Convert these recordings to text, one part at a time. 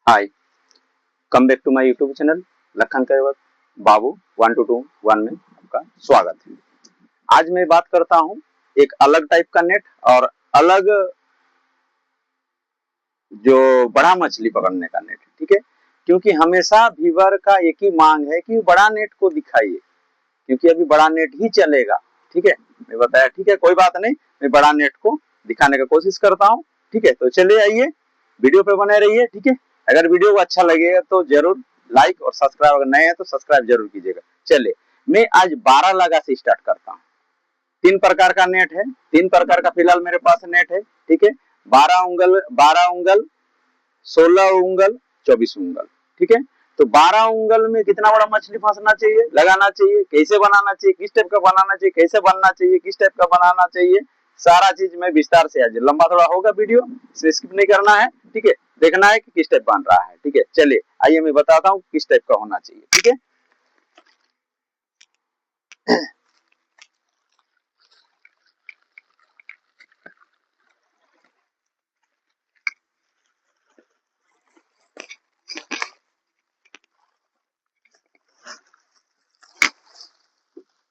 Hi, come back to my YouTube channel Lakhan Kaivat Babu 1221 में आपका स्वागत है। आज मैं बात करता हूं एक अलग टाइप का नेट और अलग जो बड़ा मछली पकड़ने का नेट है। ठीक है, क्योंकि हमेशा व्यूअर का एक ही मांग है कि बड़ा नेट को दिखाइए, क्योंकि अभी बड़ा नेट ही चलेगा। ठीक है, मैं बताया। ठीक है, कोई बात नहीं, मैं बड़ा नेट को दिखाने का कोशिश करता हूँ। ठीक है, तो चलिए आइए, वीडियो पे बने रहिए। ठीक है, अगर वीडियो को अच्छा लगेगा तो जरूर लाइक और सब्सक्राइब, अगर नए हैं तो सब्सक्राइब जरूर कीजिएगा। चलिए, मैं आज 12 लगा से स्टार्ट करता हूँ। 3 प्रकार का नेट है, 3 प्रकार का फिलहाल मेरे पास नेट है। ठीक है, 12 उंगल, 16 उंगल, 24 उंगल। ठीक है, तो 12 उंगल में कितना बड़ा मछली फंसना चाहिए, लगाना चाहिए, कैसे बनाना चाहिए, किस टाइप का बनाना चाहिए, कैसे बनना चाहिए, किस टाइप का बनाना चाहिए, सारा चीज मैं विस्तार से, आज लंबा थोड़ा होगा वीडियो, इसे स्किप नहीं करना है। ठीक है, देखना है कि किस टाइप बन रहा है। ठीक है, चलिए आइए मैं बताता हूँ किस टाइप का होना चाहिए। ठीक है,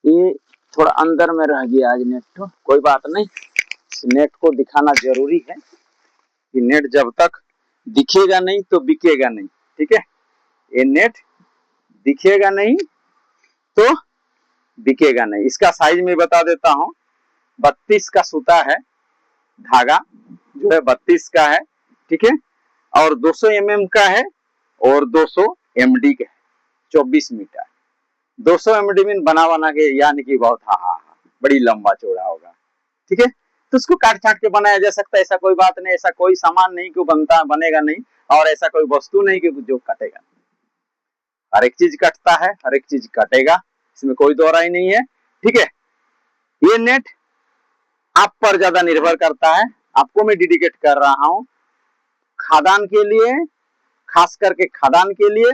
ये थोड़ा अंदर में रह गया आज नेट, तो कोई बात नहीं, इस नेट को दिखाना जरूरी है कि नेट जब तक दिखेगा नहीं तो बिकेगा नहीं। ठीक है, ये नेट दिखेगा नहीं तो बिकेगा नहीं। इसका साइज में बता देता हूँ, 32 का सूता है, धागा जो है 32 का है। ठीक है, और 200 का है और 200 MD का है, 24 मीटर। 200 MD में बना के, यानी कि बहुत बड़ी लंबा चौड़ा होगा। ठीक है, तो उसको काट छाट के बनाया जा सकता है, ऐसा कोई बात नहीं, ऐसा कोई सामान नहीं कि बनता बनेगा नहीं, और ऐसा कोई वस्तु नहीं कि जो कटेगा। हर एक चीज कटता है, हर एक चीज कटेगा, इसमें कोई दो राय नहीं है। ठीक है, ये नेट आप पर ज्यादा निर्भर करता है, आपको मैं डेडिकेट कर रहा हूं खादान के लिए, खास करके खादान के लिए,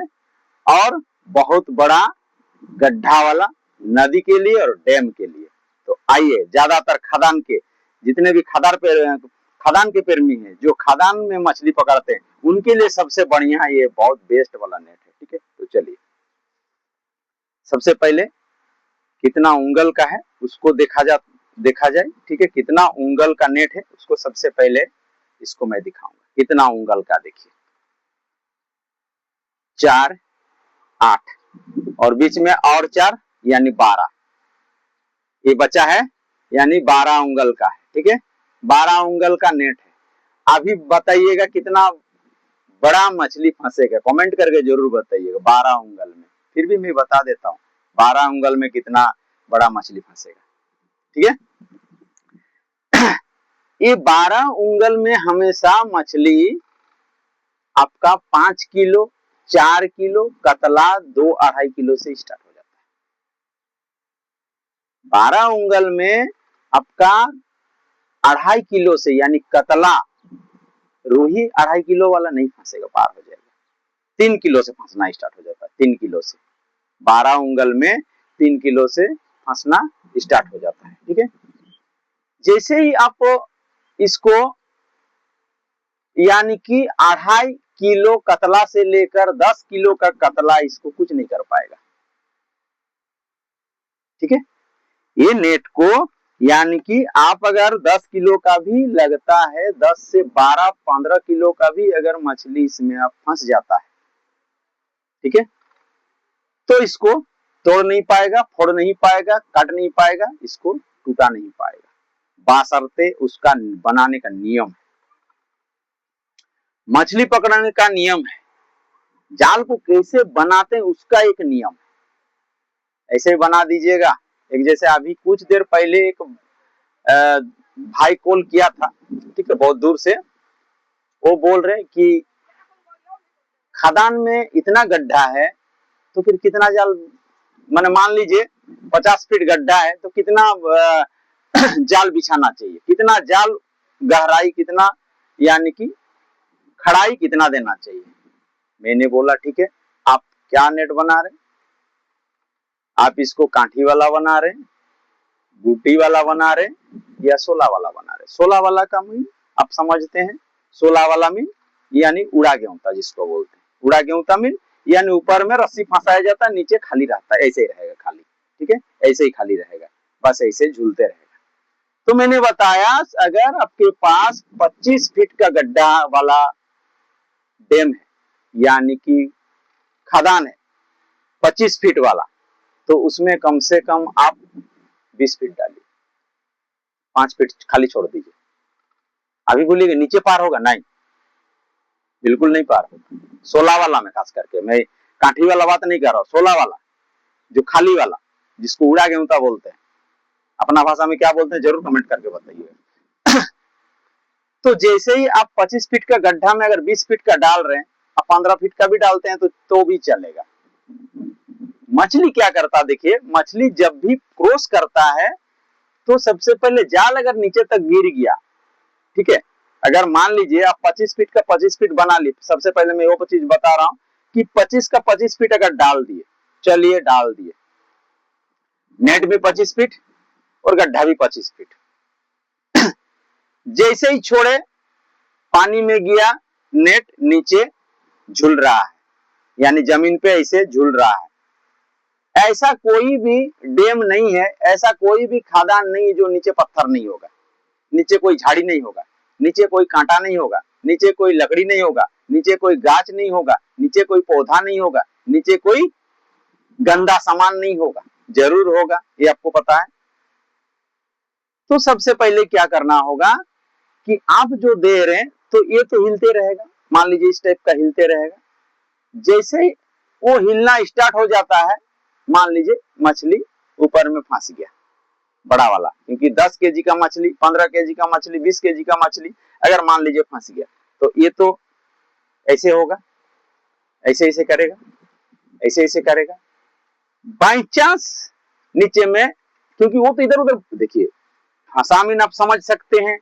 और बहुत बड़ा गड्ढा वाला नदी के लिए और डैम के लिए। तो आइए, ज्यादातर खादान के जितने भी खादान के प्रेमी हैं, जो खादान में मछली पकड़ते हैं, उनके लिए सबसे बढ़िया ये बहुत बेस्ट वाला नेट है। ठीक है, तो चलिए सबसे पहले कितना उंगल का है उसको देखा जाए। ठीक है, कितना उंगल का नेट है उसको सबसे पहले इसको मैं दिखाऊंगा। कितना उंगल का, देखिए 4, 8 और बीच में और 4 यानी 12, ये बचा है, यानी 12 उंगल का है। ठीक है, 12 उंगल का नेट है। अभी बताइएगा कितना बड़ा मछली फंसेगा, कमेंट करके जरूर बताइएगा। 12 उंगल में, फिर भी मैं बता देता हूँ 12 उंगल में कितना बड़ा मछली फंसेगा। ठीक है, ये 12 उंगल में हमेशा मछली आपका 5 किलो, 4 किलो, कतला 2-2.5 किलो से स्टार्ट हो जाता है। 12 उंगल में आपका 2.5 किलो से, यानी कतला रूही 2.5 किलो वाला नहीं फंसेगा, पार हो जाएगा। 3 किलो से फंसना स्टार्ट हो जाता है, 3 किलो से 12 उंगल में 3 किलो से फंसना स्टार्ट हो जाता है। ठीक है, जैसे ही आप इसको, यानी कि 2.5 किलो कतला से लेकर 10 किलो का कतला इसको कुछ नहीं कर पाएगा। ठीक है, ये नेट को, यानी कि आप अगर 10 किलो का भी लगता है, 10 से 12-15 किलो का भी अगर मछली इसमें आप फंस जाता है, ठीक है, तो इसको तोड़ नहीं पाएगा, फोड़ नहीं पाएगा, काट नहीं पाएगा, इसको टूटा नहीं पाएगा, बाशर्ते उसका बनाने का नियम है। मछली पकड़ने का नियम है, जाल को कैसे बनाते हैं उसका एक नियम है। ऐसे बना दीजिएगा। एक जैसे अभी कुछ देर पहले एक भाई कॉल किया था, ठीक है, बहुत दूर से, वो बोल रहे कि खदान में इतना गड्ढा है तो फिर कितना जाल, मैंने मान लीजिए 50 फीट गड्ढा है तो कितना जाल बिछाना चाहिए, कितना जाल गहराई, कितना यानी कि खड़ाई कितना देना चाहिए। मैंने बोला ठीक है, आप क्या नेट बना रहे, आप इसको कांठी वाला बना रहे, बूटी वाला बना रहे या 16 वाला बना रहे। 16 वाला का मीन आप समझते हैं, 16 वाला मीन यानी उड़ा गेहूंता जिसको बोलते हैं। उड़ा गेहूंता मीन यानी ऊपर में रस्सी फंसाया जाता है, नीचे खाली रहता है, ऐसे ही रहेगा खाली, ठीक है, ऐसे ही खाली रहेगा, बस ऐसे झूलते रहेगा। तो मैंने बताया अगर आपके पास 25 फीट का गड्ढा वाला डैम है, यानी कि खदान है 25 फीट वाला, तो उसमें कम से कम आप 20 फीट डालिए, 5 फीट खाली छोड़ दीजिए। अभी बोलिएगा नीचे पार होगा, नहीं, बिल्कुल नहीं पार होगा। 16 वाला में खास करके, मैं काठी वाला बात नहीं कर रहा हूँ, 16 वाला जो खाली वाला, जिसको उड़ा गेहूंता बोलते हैं, अपना भाषा में क्या बोलते हैं जरूर कमेंट करके बताइए। तो जैसे ही आप 25 फीट का गड्ढा में अगर 20 फीट का डाल रहे हैं, आप 15 फीट का भी डालते हैं तो भी चलेगा। मछली क्या करता, देखिए मछली जब भी क्रॉस करता है तो सबसे पहले जाल अगर नीचे तक गिर गया, ठीक है, अगर मान लीजिए आप 25 फीट का 25 फीट बना ली, सबसे पहले मैं वो चीज बता रहा हूं कि 25 का 25 फीट अगर डाल दिए, चलिए डाल दिए, नेट भी 25 फीट और गड्ढा भी 25 फीट, जैसे ही छोड़े पानी में गया, नेट नीचे झूल रहा है, यानी जमीन पे ऐसे झूल रहा है। ऐसा कोई भी डैम नहीं है, ऐसा कोई भी खदान नहीं है जो नीचे पत्थर नहीं होगा, नीचे कोई झाड़ी नहीं होगा, नीचे कोई कांटा नहीं होगा, नीचे कोई लकड़ी नहीं होगा, नीचे कोई गाछ नहीं होगा, नीचे कोई पौधा नहीं होगा, नीचे कोई गंदा सामान नहीं होगा, जरूर होगा, ये आपको पता है। तो सबसे पहले क्या करना होगा कि आप जो दे रहे हैं तो ये तो हिलते रहेगा, मान लीजिए इस टाइप का हिलते रहेगा, जैसे वो हिलना स्टार्ट हो जाता है, मान लीजिए मछली ऊपर में फंस गया बड़ा वाला, क्योंकि 10 केजी का मछली, 15 केजी का मछली, 20 केजी का मछली अगर मान लीजिए फंस गया, तो ये तो ऐसे होगा, ऐसे ऐसे करेगा, ऐसे ऐसे करेगा, बाई चांस नीचे में, क्योंकि वो तो इधर उधर, देखिए हसामीन आप समझ सकते हैं,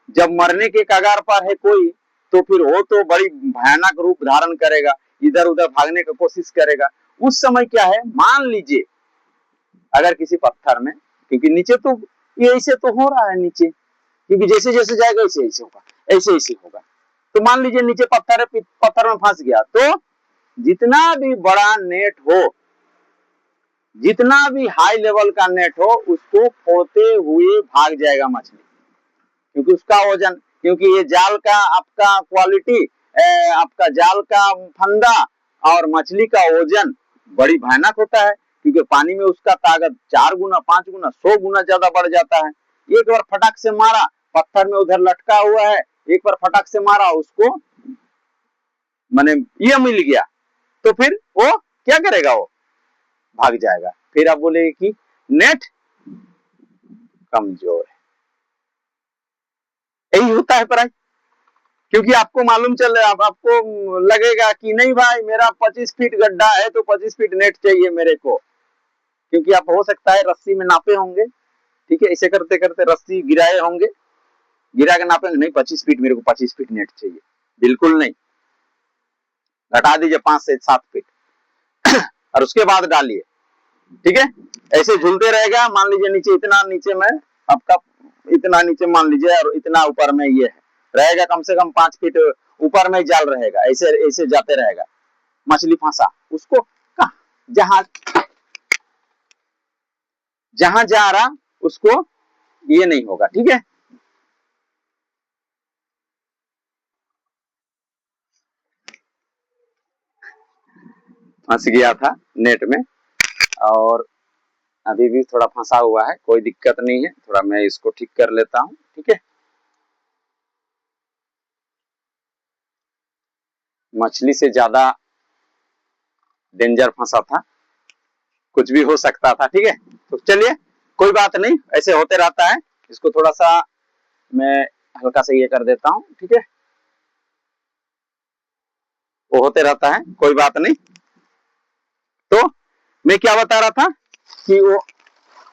जब मरने के कगार पर है कोई, तो फिर वो तो बड़ी भयानक रूप धारण करेगा, इधर उधर भागने की कोशिश करेगा। उस समय क्या है, मान लीजिए अगर किसी पत्थर में, क्योंकि नीचे तो ये ऐसे तो हो रहा है नीचे, क्योंकि जैसे जैसे जाएगा ऐसे ऐसे होगा, ऐसे ऐसे होगा, तो मान लीजिए नीचे पत्थर है, पत्थर में फंस गया, तो जितना भी बड़ा नेट हो, जितना भी हाई लेवल का नेट हो, उसको फोड़ते हुए भाग जाएगा मछली, क्योंकि उसका वजन, क्योंकि ये जाल का आपका क्वालिटी, आपका जाल का फंदा और मछली का वजन बड़ी भयानक होता है, क्योंकि पानी में उसका ताकत 4 गुना 5 गुना 100 गुना ज्यादा बढ़ जाता है। एक बार फटाक से मारा, पत्थर में उधर लटका हुआ है, एक बार फटाक से मारा उसको, माने ये मिल गया, तो फिर वो क्या करेगा, वो भाग जाएगा। फिर आप बोलेंगे कि नेट कमजोर है, यही होता है प्राय, क्योंकि आपको मालूम चल रहा है, आपको लगेगा कि नहीं भाई मेरा 25 फीट गड्ढा है तो 25 फीट नेट चाहिए मेरे को, क्योंकि आप हो सकता है रस्सी में नापे होंगे, ठीक है, ऐसे करते करते रस्सी गिराए होंगे, गिरा के नापेंगे, नहीं 25 फीट मेरे को 25 फीट नेट चाहिए, बिल्कुल नहीं, घटा दीजिए 5 से 7 फीट और उसके बाद डालिए, ठीक है, ऐसे झूलते रहेगा। मान लीजिए नीचे इतना, नीचे में आपका इतना नीचे मान लीजिए, और इतना ऊपर में ये है रहेगा, कम से कम 5 फीट ऊपर में जाल रहेगा, ऐसे ऐसे जाते रहेगा, मछली फंसा, उसको जहां जहां जा रहा उसको ये नहीं होगा, ठीक है। फंस गया था नेट में, और अभी भी थोड़ा फंसा हुआ है, कोई दिक्कत नहीं है, थोड़ा मैं इसको ठीक कर लेता हूं, ठीक है। मछली से ज्यादा डेंजर फंसा था, कुछ भी हो सकता था, ठीक है। तो चलिए कोई बात नहीं, ऐसे होते रहता है, इसको थोड़ा सा मैं हल्का सा ये कर देता हूं, ठीक है, वो होते रहता है, कोई बात नहीं। तो मैं क्या बता रहा था कि वो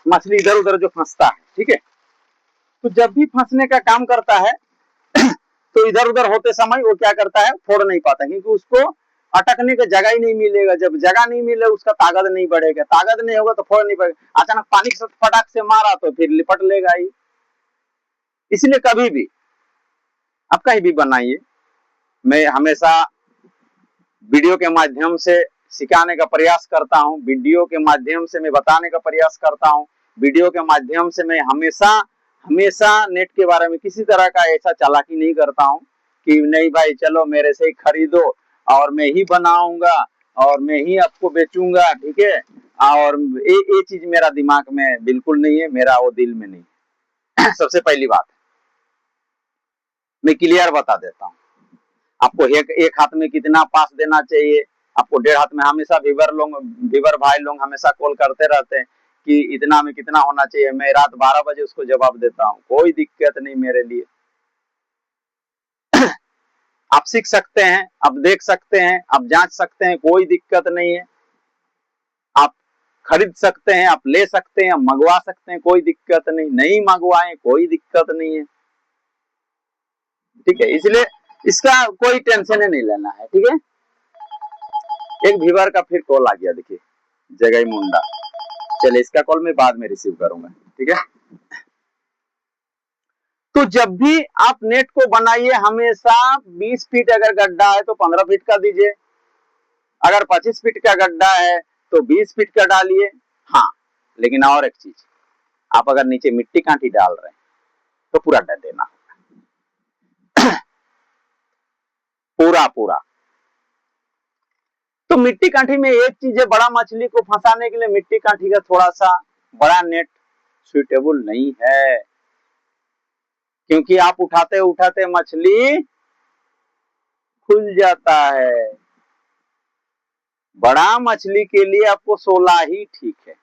मछली इधर उधर जो फंसता है, ठीक है, तो जब भी फंसने का काम करता है तो इधर उधर होते समय वो क्या करता है, फोड़ नहीं पाता, क्योंकि उसको अटकने का जगह ही नहीं मिलेगा, जब जगह नहीं मिले उसका ताकत नहीं बढ़ेगा, ताकत नहीं होगा तो फोड़ नहीं पाएगा, अचानक पानी के साथ फटाक से मारा तो फिर लिपट लेगा ही। इसलिए कभी भी आप कहीं भी बनाइए, मैं हमेशा वीडियो के माध्यम से सिखाने का प्रयास करता हूँ, वीडियो के माध्यम से मैं बताने का प्रयास करता हूँ, वीडियो के माध्यम से मैं हमेशा हमेशा नेट के बारे में किसी तरह का ऐसा चालाकी नहीं करता हूँ कि नहीं भाई चलो मेरे से ही खरीदो और मैं ही बनाऊंगा और मैं ही आपको बेचूंगा, ठीक है। और ये चीज मेरा दिमाग में बिल्कुल नहीं है, मेरा वो दिल में नहीं है। सबसे पहली बात मैं क्लियर बता देता हूँ आपको, एक हाथ में कितना पास देना चाहिए आपको, 1.5 हाथ में। हमेशा वीवर भाई लोग हमेशा कॉल करते रहते हैं कि इतना में कितना होना चाहिए, मैं रात 12 बजे उसको जवाब देता हूँ, कोई दिक्कत नहीं मेरे लिए। आप सीख सकते हैं, आप देख सकते हैं, आप जांच सकते हैं, कोई दिक्कत नहीं है। आप खरीद सकते हैं, आप ले सकते हैं, आप मंगवा सकते हैं, कोई दिक्कत नहीं, नहीं मंगवाएं कोई दिक्कत नहीं है, ठीक है। इसलिए इसका कोई टेंशन नहीं लेना है, ठीक है। एक व्यूअर का फिर कॉल आ गया, देखिए जगह मुंडा। चलिए इसका कॉल मैं बाद में रिसीव करूंगा, ठीक है। तो जब भी आप नेट को बनाइए हमेशा 20 फीट अगर गड्ढा है तो 15 फीट का दीजिए, अगर 25 फीट का गड्ढा है तो 20 फीट का डालिए। हाँ, लेकिन और एक चीज, आप अगर नीचे मिट्टी कांटी डाल रहे हैं तो पूरा डर देना पूरा पूरा। तो मिट्टी कांठी में एक चीज है, बड़ा मछली को फंसाने के लिए मिट्टी कांठी का थोड़ा सा बड़ा नेट सुइटेबल नहीं है, क्योंकि आप उठाते उठाते मछली खुल जाता है। बड़ा मछली के लिए आपको 16 ही ठीक है।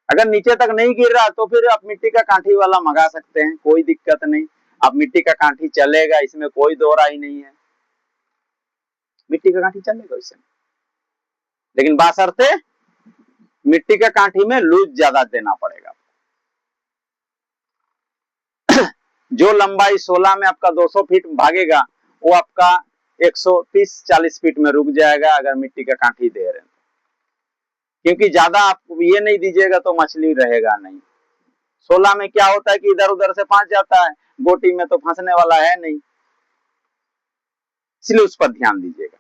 अगर नीचे तक नहीं गिर रहा तो फिर आप मिट्टी का कांठी वाला मंगा सकते हैं, कोई दिक्कत नहीं। आप मिट्टी का कांठी चलेगा, इसमें कोई दो राय नहीं है, मिट्टी का कांठी चलेगा इसमें, लेकिन बाशर्ते मिट्टी का कांठी में लूज ज्यादा देना पड़ेगा। जो लंबाई 16 में आपका 200 फीट भागेगा वो आपका 130-40 फीट में रुक जाएगा अगर मिट्टी का कांठी दे रहे हैं, क्योंकि ज्यादा आप ये नहीं दीजिएगा तो मछली रहेगा नहीं। 16 में क्या होता है कि इधर उधर से फंस जाता है, गोटी में तो फंसने वाला है नहीं, इसलिए उस पर ध्यान दीजिएगा।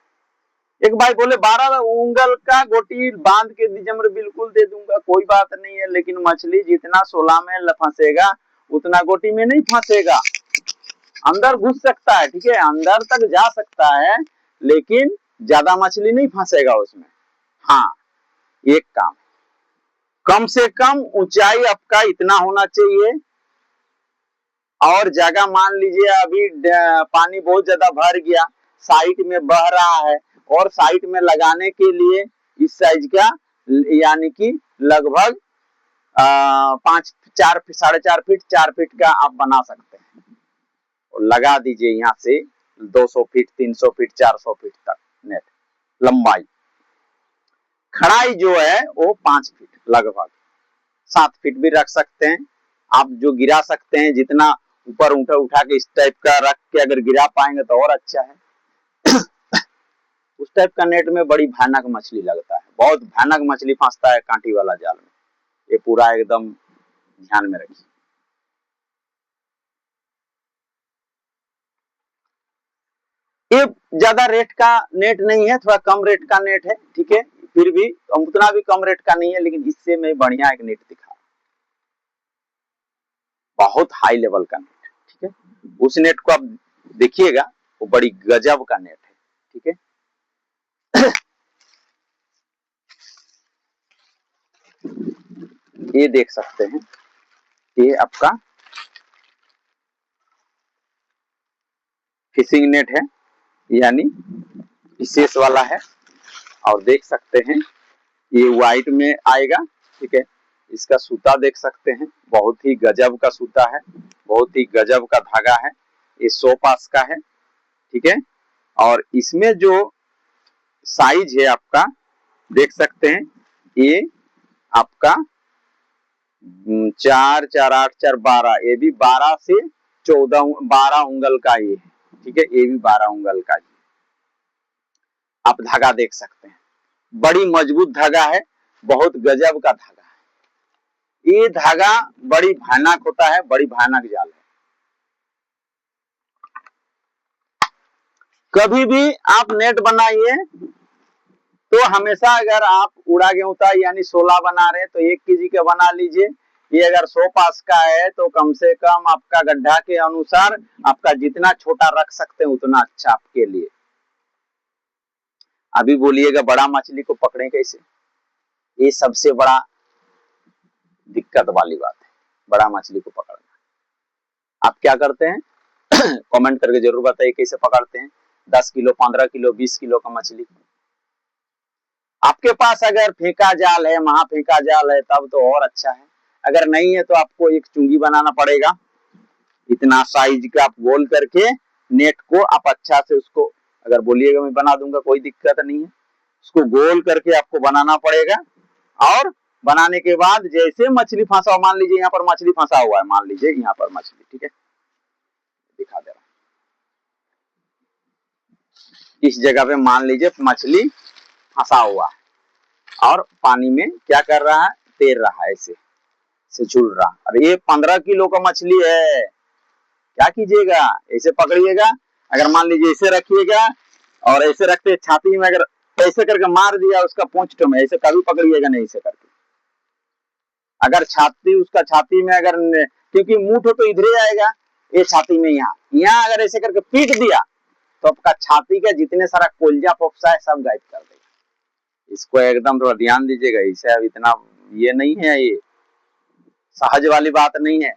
एक भाई बोले 12 उंगल का गोटी बांध के दीजिए, मैं बिल्कुल दे दूंगा, कोई बात नहीं है, लेकिन मछली जितना 16 में फंसेगा उतना गोटी में नहीं फंसेगा, अंदर घुस सकता है, ठीक है, अंदर तक जा सकता है, लेकिन ज्यादा मछली नहीं फंसेगा उसमें। हाँ, एक काम, कम से कम ऊंचाई आपका इतना होना चाहिए, और जगह मान लीजिए अभी पानी बहुत ज्यादा भर गया, साइड में बह रहा है, और साइड में लगाने के लिए इस साइज का यानी कि लगभग 4.5 फीट 4 फीट का आप बना सकते हैं, और लगा दीजिए यहाँ से 200 फीट 300 फीट 400 फीट तक नेट लंबाई। खड़ाई जो है वो 5 फीट लगभग 7 फीट भी रख सकते हैं आप, जो गिरा सकते हैं, जितना ऊपर उठा के इस टाइप का रख के अगर गिरा पाएंगे तो और अच्छा है। उस टाइप का नेट में बड़ी भयानक मछली लगता है, बहुत भयानक मछली फंसता है कांटी वाला जाल में, ये पूरा एकदम ध्यान में रखिए। ये ज्यादा रेट का नेट नहीं है, थोड़ा कम रेट का नेट है, ठीक है, फिर भी उतना भी कम रेट का नहीं है, लेकिन इससे मैं बढ़िया एक नेट दिखा, बहुत हाई लेवल का नेट, ठीक है। उस नेट को आप देखिएगा, वो बड़ी गजब का नेट है, ठीक है। ये देख सकते हैं, ये आपका फिशिंग नेट है, यानी विशेष वाला है, और देख सकते हैं ये व्हाइट में आएगा, ठीक है। इसका सूता देख सकते हैं, बहुत ही गजब का सूता है, बहुत ही गजब का धागा है, ये 100 पास का है, ठीक है। और इसमें जो साइज है आपका देख सकते हैं, ये आपका 4 4 8 4 12, ये भी 12 से 12 उंगल का ये है, ठीक है, ये भी 12 उंगल का ही। आप धागा देख सकते हैं, बड़ी मजबूत धागा है, बहुत गजब का धागा है, ये धागा बड़ी भयानक होता है, बड़ी भयानक जाल है। कभी भी आप नेट बनाइए तो हमेशा अगर आप उड़ा गेहूं यानी 16 बना रहे हैं तो 1 केजी का बना लीजिए। ये अगर 100 पास का है तो कम से कम आपका गड्ढा के अनुसार आपका जितना छोटा रख सकते हैं उतना अच्छा आपके लिए। अभी बोलिएगा बड़ा मछली को पकड़े कैसे, ये सबसे बड़ा दिक्कत वाली बात है, बड़ा मछली को पकड़ना। आप क्या करते हैं कमेंट करके जरूर बताइए कैसे पकड़ते हैं। 10 किलो 15 किलो 20 किलो का मछली आपके पास अगर फेंका जाल है, महा फेंका जाल है तब तो और अच्छा है। अगर नहीं है तो आपको एक चुंगी बनाना पड़ेगा, इतना साइज का आप गोल करके नेट को आप अच्छा से उसको, अगर बोलिएगा मैं बना दूंगा कोई दिक्कत नहीं है, उसको गोल करके आपको बनाना पड़ेगा। और बनाने के बाद जैसे मछली फंसा हुआ, मान लीजिए यहाँ पर मछली फंसा हुआ है, मान लीजिए यहाँ पर मछली, ठीक है दिखा दे रहा हूं, इस जगह पे मान लीजिए मछली फंसा हुआ है और पानी में क्या कर रहा है, तैर रहा है, ऐसे से झूल रहा। अरे ये 15 किलो का मछली है, क्या कीजिएगा, ऐसे पकड़िएगा। अगर मान लीजिए ऐसे रखिएगा और ऐसे रखते छाती में, अगर ऐसे करके मार दिया उसका पूंछ में, ऐसे कभी पकड़िएगा नहीं ऐसे करके। अगर छाती उसका छाती में अगर, क्योंकि मुंह तो इधर ही आएगा, ये छाती में यहाँ अगर ऐसे करके पीट दिया तो आपका छाती का जितने सारा कोलजा फोफसा है सब गायब कर देगा। इसको एकदम थोड़ा ध्यान दीजिएगा, इसे अब इतना ये नहीं है, ये सहज वाली बात नहीं है।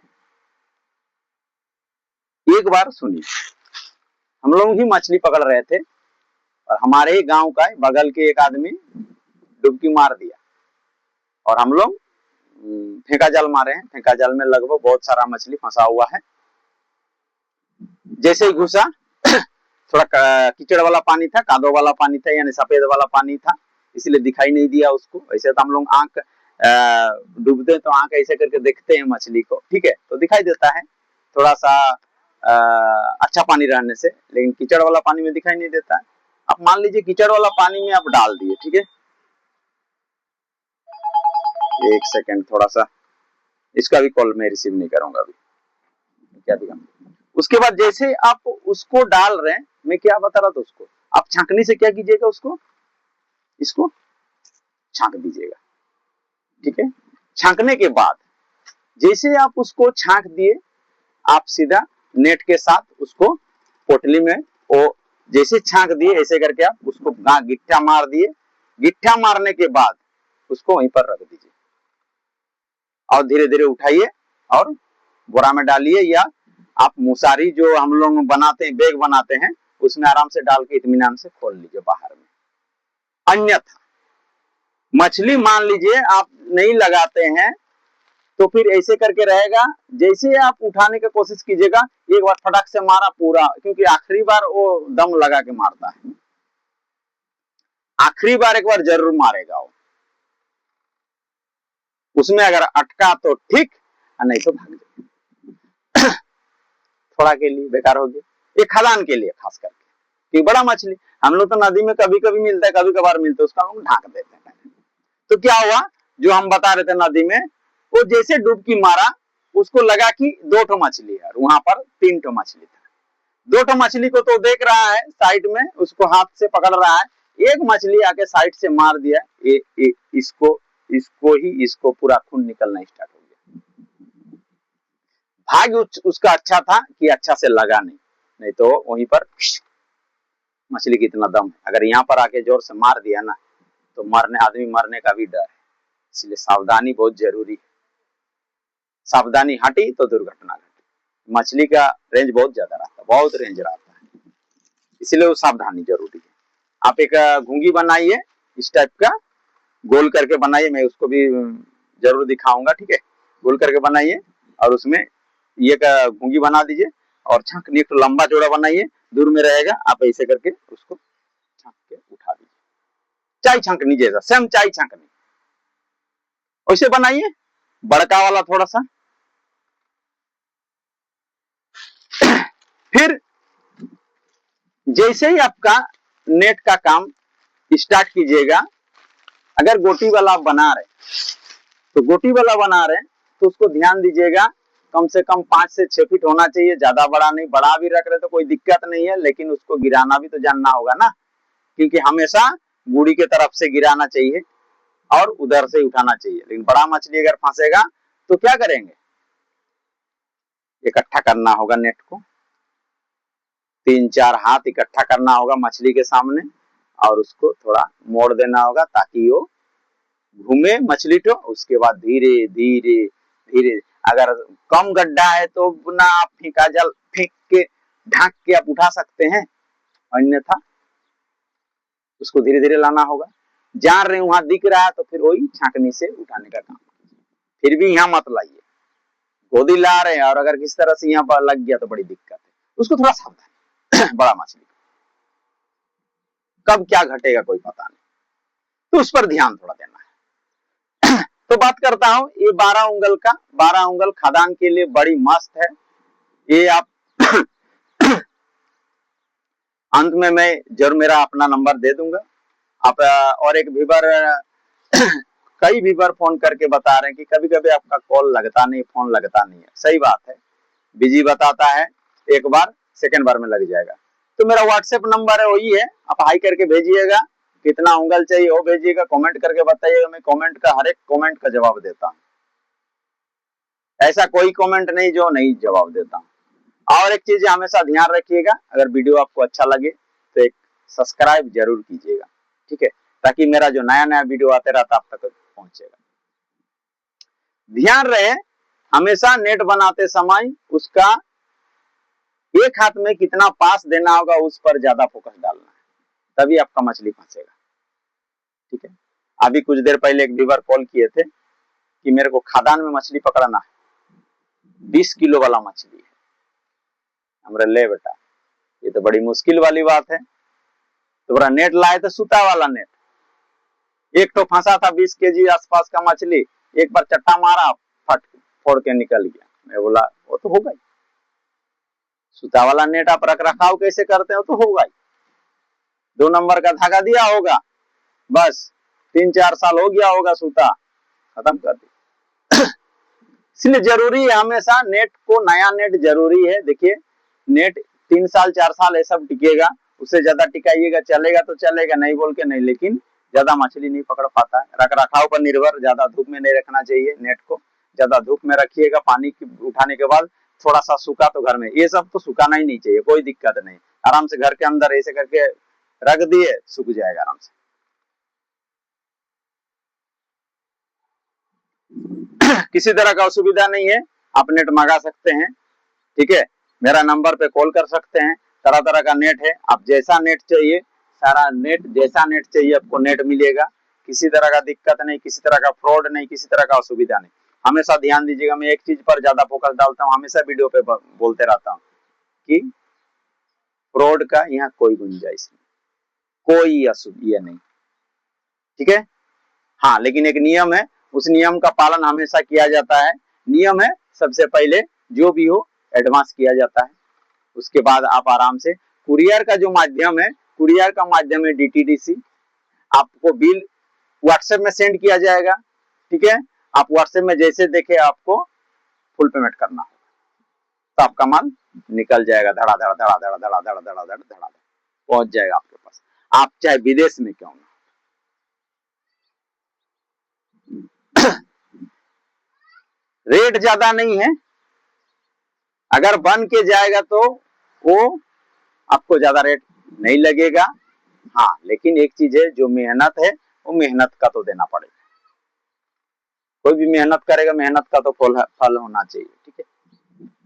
एक बार सुनिए, हम लोग ही मछली पकड़ रहे थे और हमारे ही गांव का बगल के एक आदमी डुबकी मार दिया और हम लोग फेंका जाल मारे हैं। फेंका जाल में लगभग बहुत सारा मछली फंसा हुआ है। जैसे ही घुसा थोड़ा कीचड़ वाला पानी था, कादो वाला पानी था, यानी सफेद वाला पानी था, इसलिए दिखाई नहीं दिया उसको। ऐसे तो हम लोग आंख डूबते तो आंख ऐसे करके देखते हैं मछली को, ठीक है, तो दिखाई देता है थोड़ा सा अच्छा पानी रहने से, लेकिन कीचड़ वाला पानी में दिखाई नहीं देता है। आप मान लीजिए कीचड़ वाला पानी में आप डाल दिए, ठीक है, एक सेकेंड, थोड़ा सा इसका भी कॉल मैं रिसीव नहीं करूंगा अभी, क्या दिखा। उसके बाद जैसे आप उसको डाल रहे हैं, मैं क्या बता रहा था, उसको आप छांकनी से क्या कीजिएगा, उसको इसको छांक दीजिएगा, ठीक है। छांकने के बाद जैसे आप उसको छांक दिए, आप सीधा नेट के साथ उसको पोटली में, वो जैसे छांक दिए ऐसे करके आप उसको गिट्ठा मार दिए। गिट्ठा मारने के बाद उसको वहीं पर रख दीजिए और धीरे धीरे उठाइए और बोरा में डालिए, या आप मुसारी जो हम लोग बनाते हैं, बैग बनाते हैं, उसमें आराम से डाल के इत्मीनान से खोल लीजिए बाहर में। अन्यथा मछली मान लीजिए आप नहीं लगाते हैं तो फिर ऐसे करके रहेगा, जैसे आप उठाने की कोशिश कीजिएगा, एक बार फटक से मारा पूरा, क्योंकि आखिरी बार वो दम लगा के मारता है, आखिरी बार एक बार जरूर मारेगा वो। उसमें अगर अटका तो ठीक, नहीं तो भाग जाए। थोड़ा के लिए बेकार हो गया, ये खदान के लिए खास करके, कि बड़ा मछली हम लोग तो नदी में कभी कभी मिलता है, कभी कभार मिलता है, उसका हम लोग ढाक देते हैं। तो क्या हुआ, जो हम बता रहे थे नदी में, वो जैसे डुबकी मारा उसको लगा कि 2 ठो मछली है, वहां पर 3 ठो मछली था। 2 ठो मछली को तो देख रहा है साइड में, उसको हाथ से पकड़ रहा है, एक मछली आके साइड से मार दिया, इसको पूरा खून निकलना स्टार्ट हो गया। भाग्य उसका अच्छा था कि अच्छा से लगा नहीं तो वहीं पर मछली की इतना दम है, अगर यहाँ पर आके जोर से मार दिया ना तो आदमी मरने का भी डर है। इसलिए सावधानी बहुत जरूरी है, सावधानी हटी तो दुर्घटना घटी। मछली का रेंज बहुत ज्यादा रहता है, बहुत रेंज रहता है, इसलिए वो सावधानी जरूरी है। आप एक घूंगी बनाइए, इस टाइप का गोल करके बनाइए, मैं उसको भी जरूर दिखाऊंगा, ठीक है। गोल करके बनाइए और उसमें ये घूंगी बना दीजिए और छांकनी तो लंबा चौड़ा बनाइए, दूर में रहेगा, आप ऐसे करके उसको छांक के उठा दीजिए, चाय छांकनी जैसा, सेम चाय छांकनी वैसे बनाइए, बड़का वाला थोड़ा सा। फिर जैसे ही आपका नेट का काम स्टार्ट कीजिएगा, अगर गोटी वाला आप बना रहे तो गोटी वाला बना रहे तो उसको ध्यान दीजिएगा कम से कम 5 से 6 फीट होना चाहिए, ज्यादा बड़ा नहीं। बड़ा भी रख रहे तो कोई दिक्कत नहीं है, लेकिन उसको गिराना भी तो जानना होगा ना, क्योंकि हमेशा गुड़ी के तरफ से गिराना चाहिए और उधर से उठाना चाहिए। लेकिन बड़ा मछली अगर फंसेगा तो क्या करेंगे, इकट्ठा करना होगा नेट को, 3-4 हाथ इकट्ठा करना होगा मछली के सामने और उसको थोड़ा मोड़ देना होगा ताकि वो घूमे मछली तो। उसके बाद धीरे धीरे धीरे, अगर कम गड्ढा है तो ना आप फीका जल फेंक के ढांक के आप उठा सकते हैं, अन्यथा उसको धीरे धीरे लाना होगा। जान रहे वहां दिख रहा है तो फिर वही छांकनी से उठाने का काम। फिर भी यहाँ मत लाइए, गोदी ला रहे हैं और अगर किस तरह से यहाँ पर लग गया तो बड़ी दिक्कत है। उसको थोड़ा सावधान बड़ा मछली कब क्या घटेगा कोई पता नहीं, तो उस पर ध्यान थोड़ा देना है। तो बात करता हूं, ये 12 उंगल का, 12 उंगल खदान के लिए बड़ी मस्त है। ये आप अंत में मैं जरूर मेरा अपना नंबर दे दूंगा आप। और एक व्यूवर कई व्यूवर फोन करके बता रहे हैं कि कभी कभी आपका कॉल लगता नहीं, फोन लगता नहीं है। सही बात है, बिजी बताता है, एक बार सेकंड बार में लग जाएगा। तो मेरा व्हाट्सएप नंबर है वही है, आप हाई करके भेजिएगा, कितना उंगल चाहिए वो भेजिएगा, कमेंट करके बताइएगा। मैं कमेंट का हर एक कमेंट का जवाब देता हूँ, ऐसा कोई कमेंट नहीं जो नहीं जवाब देता हूँ। और एक चीज हमेशा ध्यान रखिएगा, अगर वीडियो आपको अच्छा लगे तो एक सब्सक्राइब जरूर कीजिएगा, ठीक है, ताकि मेरा जो नया नया वीडियो आते रहता आप तक पहुंचेगा। ध्यान रहे हमेशा नेट बनाते समय उसका एक हाथ में कितना पास देना होगा उस पर ज्यादा फोकस डालना है, तभी आपका मछली फंसेगा, ठीक है। अभी कुछ देर पहले एक व्यूअर कॉल किए थे कि मेरे को खदान में मछली पकड़ना है, 20 किलो वाला मछली है। हमरे ले बेटा, ये तो बड़ी मुश्किल वाली बात है। तो बड़ा नेट लाए थे, सूता वाला नेट, एक तो फंसा था 20 केजी आसपास का मछली, एक बार चट्टा मारा फट फोड़ के निकल गया। मैं बोला वो तो होगा ही, सूता वाला नेट आप रख रखाव कैसे करते हो तो होगा ही। 2 नंबर का धागा दिया होगा, बस 3-4 साल हो गया होगा सूता, खत्म कर दिया। इसलिए जरूरी है हमेशा नेट को, नया नेट जरूरी है। देखिए नेट 3 साल 4 साल ये सब टिकेगा, उससे ज्यादा टिकाइएगा चलेगा तो चलेगा, नहीं बोल के नहीं, लेकिन ज्यादा मछली नहीं पकड़ पाता है। रख रखाव पर निर्भर, ज्यादा धूप में नहीं रखना चाहिए नेट को, ज्यादा धूप में रखिएगा। पानी उठाने के बाद थोड़ा सा सूखा तो घर में, ये सब तो सुखाना ही नहीं चाहिए, कोई दिक्कत नहीं, आराम से घर के अंदर ऐसे करके रख दिए, सूख जाएगा आराम से। किसी तरह का असुविधा नहीं है, आप नेट मंगा सकते हैं, ठीक है। मेरा नंबर पे कॉल कर सकते हैं, तरह तरह का नेट है, आप जैसा नेट चाहिए, सारा नेट जैसा नेट चाहिए आपको नेट मिलेगा। किसी तरह का दिक्कत नहीं, किसी तरह का फ्रॉड नहीं, किसी तरह का असुविधा नहीं। हमेशा ध्यान दीजिएगा, मैं एक चीज पर ज्यादा फोकस डालता हूँ, हमेशा वीडियो पे बोलते रहता हूँ कि फ्रॉड का यहाँ कोई गुंजाइश नहीं, कोई असुविधा नहीं, ठीक है। हाँ, लेकिन एक नियम है, उस नियम का पालन हमेशा किया जाता है। नियम है सबसे पहले जो भी हो एडवांस किया जाता है, उसके बाद आप आराम से कुरियर का जो माध्यम है, कुरियर का माध्यम है DTDC, आपको बिल व्हाट्सएप में सेंड किया जाएगा, ठीक है। आप व्हाट्सएप में जैसे देखे आपको फुल पेमेंट करना, तो आपका माल निकल जाएगा, धड़ा धड़ धड़ा धड़ धड़ा धड़ धड़ा धड़ धड़ा पहुंच जाएगा आपके पास, आप चाहे विदेश में क्यों ना। रेट ज्यादा नहीं है, अगर बन के जाएगा तो वो आपको ज्यादा रेट नहीं लगेगा। हाँ, लेकिन एक चीज है, जो मेहनत है वो मेहनत का तो देना पड़ेगा, कोई भी मेहनत करेगा मेहनत का तो फल होना चाहिए, ठीक है।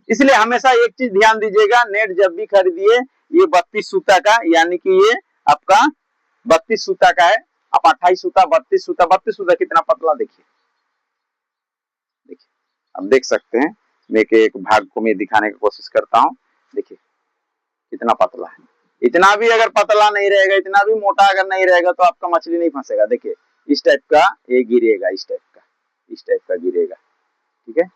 इसलिए हमेशा एक चीज ध्यान दीजिएगा, नेट जब भी खरीदिए, ये 32 सूता का, यानी कि ये आपका 32 सूता का है। आप 28 सूता 32 सूता, 32 सूता कितना पतला देखिए, देखिए आप देख सकते हैं। मैं एक भाग को मैं दिखाने की कोशिश करता हूँ, देखिए कितना पतला है। इतना भी अगर पतला नहीं रहेगा, इतना भी मोटा अगर नहीं रहेगा तो आपका मछली नहीं फंसेगा। देखिए इस टाइप का ये गिरेगा, इस टाइप का गिरेगा, ठीक है।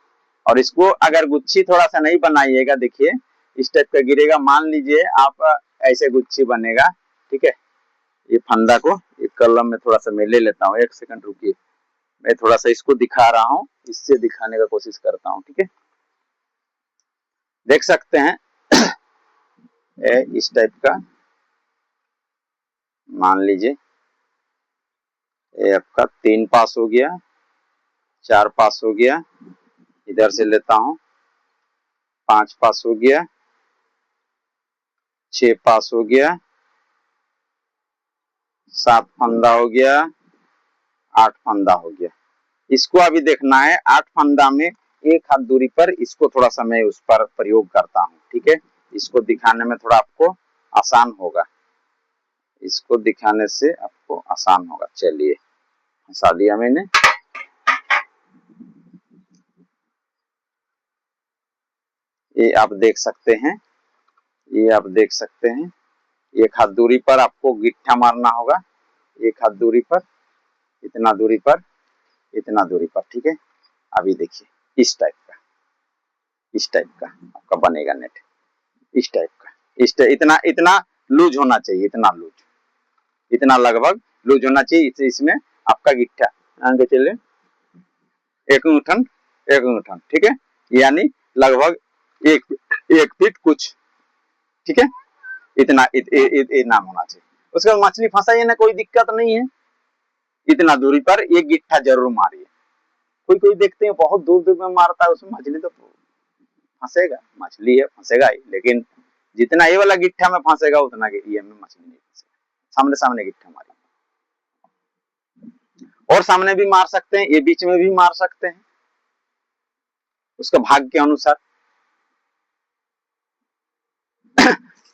और इसको अगर गुच्छी थोड़ा सा नहीं बनाइएगा, देखिए इस टाइप का गिरेगा। मान लीजिए आप ऐसे गुच्छी बनेगा, ठीक है। ये फंदा को एक कलम में थोड़ा सा मैं ले लेता हूँ, 1 सेकंड रुकिए, मैं थोड़ा सा इसको दिखा रहा हूँ, इससे दिखाने का कोशिश करता हूँ, ठीक है। देख सकते हैं इस टाइप का, मान लीजिए ये आपका 3 पास हो गया, 4 पास हो गया, इधर से लेता हूं 5 पास हो गया, 6 पास हो गया, 7 फंदा हो गया, 8 फंदा हो गया। इसको अभी देखना है 8 फंदा में एक हाथ दूरी पर, इसको थोड़ा सा मैं उस पर प्रयोग करता हूँ, ठीक है। इसको दिखाने में थोड़ा आपको आसान होगा, इसको दिखाने से आपको आसान होगा। चलिए फंसा दिया मैंने, ये आप देख सकते हैं, ये आप देख सकते हैं। एक हाथ दूरी पर आपको गिट्ठा मारना होगा, एक हाथ दूरी पर, इतना दूरी पर, इतना दूरी पर, ठीक है। अभी देखिए इस टाइप का, इस टाइप का आपका बनेगा नेट, इस टाइप का, इतना इतना लूज होना चाहिए, इतना लूज, इतना लगभग लूज होना चाहिए। इसमें आपका गिट्ठा आगे चले एक अंगूठन, एक अंगूठन, ठीक है, यानी लगभग एक फीट कुछ, ठीक है। इतना नाम होना चाहिए। उसके बाद मछली फंसाइए ना, कोई दिक्कत नहीं है, इतना दूरी पर एक गिट्ठा जरूर मारिए। कोई कोई देखते हैं बहुत दूर दूर में मारता है, उसमें मछली तो फंसेगा, मछली है फंसेगा ही, लेकिन जितना ये वाला गिट्ठा में फंसेगा उतना ये में मछली नहीं फंसेगा। सामने सामने गिट्ठा मारिए, और सामने भी मार सकते हैं, ये बीच में भी मार सकते हैं, उसका भाग के अनुसार।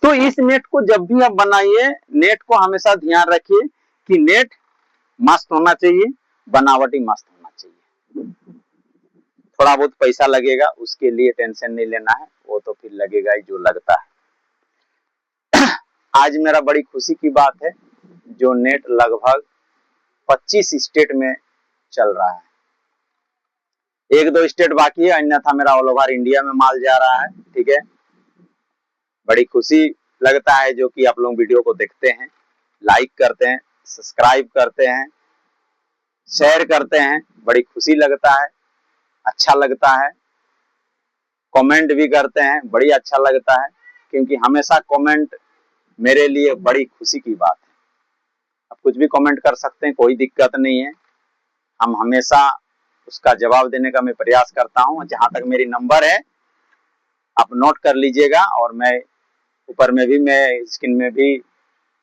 तो इस नेट को जब भी आप बनाइए, नेट को हमेशा ध्यान रखिए कि नेट मस्त होना चाहिए, बनावटी मस्त होना चाहिए। थोड़ा बहुत पैसा लगेगा, उसके लिए टेंशन नहीं लेना है, वो तो फिर लगेगा ही जो लगता है। आज मेरा बड़ी खुशी की बात है, जो नेट लगभग 25 स्टेट में चल रहा है, 1-2 स्टेट बाकी है, अन्यथा मेरा ऑल ओवर इंडिया में माल जा रहा है, ठीक है। बड़ी खुशी लगता है जो कि आप लोग वीडियो को देखते हैं, लाइक करते हैं, सब्सक्राइब करते हैं, शेयर करते हैं, बड़ी खुशी लगता है, अच्छा लगता है। कमेंट भी करते हैं, बड़ी अच्छा लगता है, क्योंकि हमेशा कमेंट मेरे लिए बड़ी खुशी की बात है। आप कुछ भी कमेंट कर सकते हैं, कोई दिक्कत नहीं है, हम हमेशा उसका जवाब देने का मैं प्रयास करता हूं। जहां तक मेरी नंबर है आप नोट कर लीजिएगा, और मैं ऊपर में भी, मैं स्क्रीन में भी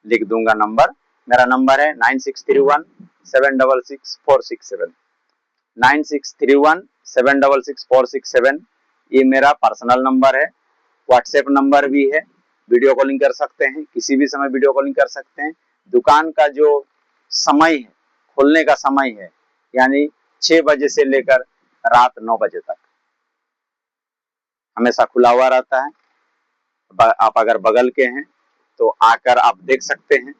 लिख दूंगा नंबर। मेरा नंबर है 9631766467, 9631766467। ये मेरा पर्सनल नंबर है, व्हाट्सएप नंबर भी है, वीडियो कॉलिंग कर सकते हैं, किसी भी समय वीडियो कॉलिंग कर सकते हैं। दुकान का जो समय है, खोलने का समय है, यानी 6 बजे से लेकर रात 9 बजे तक हमेशा खुला हुआ रहता है। आप अगर बगल के हैं तो आकर आप देख सकते हैं,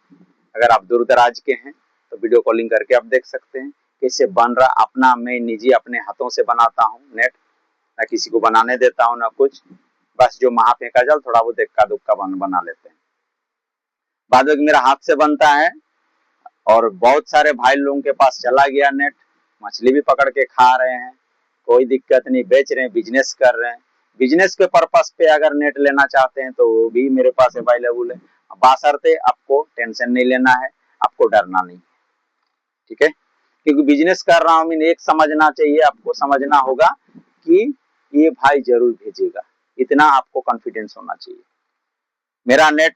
अगर आप दूर दराज के हैं तो वीडियो कॉलिंग करके आप देख सकते हैं कैसे बन रहा। अपना मैं निजी अपने हाथों से बनाता हूँ नेट, ना किसी को बनाने देता हूँ ना कुछ, बस जो महा फेंका जाल थोड़ा बहुत एक्का दुक्का बना लेते हैं, बाद में मेरा हाथ से बनता है। और बहुत सारे भाई लोगों के पास चला गया नेट, मछली भी पकड़ के खा रहे हैं, कोई दिक्कत नहीं, बेच रहे हैं, बिजनेस कर रहे हैं। बिजनेस के पर्पस पे अगर नेट लेना चाहते हैं तो वो भी मेरे पास अवेलेबल है, बाशर्ते आपको टेंशन नहीं लेना है, आपको डरना नहीं, ठीक है। क्योंकि बिजनेस कर रहा हूं, मैंने एक समझना चाहिए, आपको समझना होगा कि ये भाई जरूर भेजेगा, इतना आपको कॉन्फिडेंस होना चाहिए। मेरा नेट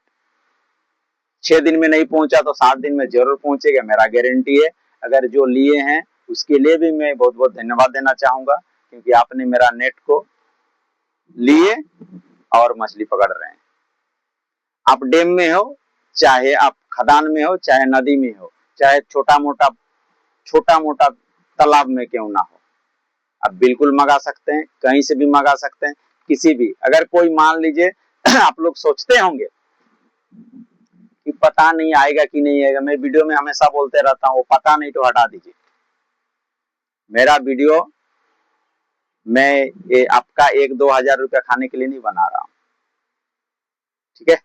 6 दिन में नहीं पहुंचा तो 7 दिन में जरूर पहुंचेगा, मेरा गारंटी है। अगर जो लिए हैं उसके लिए भी मैं बहुत बहुत धन्यवाद देना चाहूंगा, क्योंकि आपने मेरा नेट को लिए और मछली पकड़ रहे हैं। आप डैम में हो, चाहे आप खदान में हो, चाहे नदी में हो, चाहे छोटा मोटा तालाब में क्यों ना हो, आप बिल्कुल मंगा सकते हैं, कहीं से भी मंगा सकते हैं, किसी भी। अगर कोई मान लीजिए आप लोग सोचते होंगे कि पता नहीं आएगा कि नहीं आएगा, मैं वीडियो में हमेशा बोलते रहता हूँ, वो पता नहीं तो हटा दीजिए। मेरा वीडियो मैं ये आपका 1-2 हजार रुपया खाने के लिए नहीं बना रहा हूँ, ठीक है।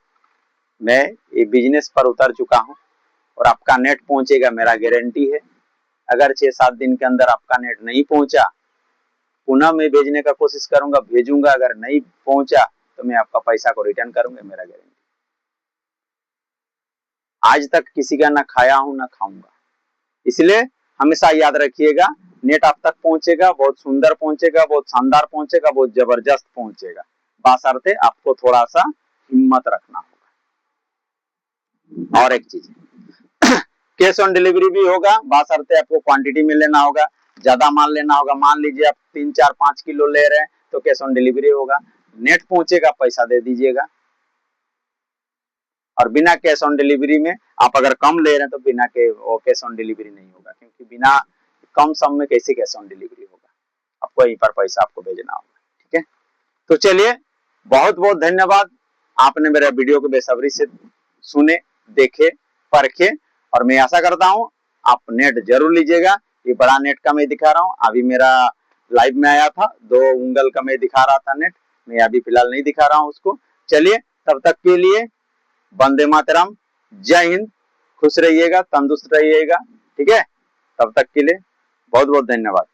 मैं ये बिजनेस पर उतर चुका हूँ, और आपका नेट पहुंचेगा, मेरा गारंटी है। अगर 6-7 दिन के अंदर आपका नेट नहीं पहुंचा, पुनः मैं भेजने का कोशिश करूंगा, भेजूंगा। अगर नहीं पहुंचा तो मैं आपका पैसा को रिटर्न करूंगा, मेरा गारंटी। आज तक किसी का ना खाया हूं ना खाऊंगा। इसलिए हमेशा याद रखिएगा, नेट आप तक पहुंचेगा, बहुत सुंदर पहुंचेगा, बहुत शानदार पहुंचेगा, बहुत जबरदस्त पहुंचेगा, बाशर्ते आपको थोड़ा सा हिम्मत रखना होगा। और एक चीज, कैश ऑन डिलीवरी भी होगा, बाशर्ते आपको क्वांटिटी में लेना होगा, ज्यादा माल लेना होगा। मान लीजिए आप 3, 4, 5 किलो ले रहे हैं तो कैश ऑन डिलीवरी होगा। नेट पहुंचेगा, पैसा दे दीजिएगा। और बिना कैश ऑन डिलीवरी में आप अगर कम ले रहे हैं तो बिना के वो कैश ऑन डिलीवरी नहीं होगा, क्योंकि बिना कम सम में कैसे कैश ऑन डिलीवरी होगा, आपको यहीं पर पैसा आपको भेजना होगा। ठीक है, तो चलिए, बहुत बहुत धन्यवाद, आपने मेरा वीडियो को बेसब्री से सुने, देखे, परखे, और मैं आशा करता हूं आप नेट जरूर लीजिएगा। ये बड़ा नेट का मैं दिखा रहा हूं, अभी मेरा लाइव में आया था, 2 उंगल का मैं दिखा रहा था नेट, मैं अभी फिलहाल नहीं दिखा रहा हूं उसको। चलिए, तब तक के लिए वंदे मातरम, जय हिंद, खुश रहिएगा, तंदुरुस्त रहिएगा। ठीक है, तब तक के लिए बहुत बहुत धन्यवाद।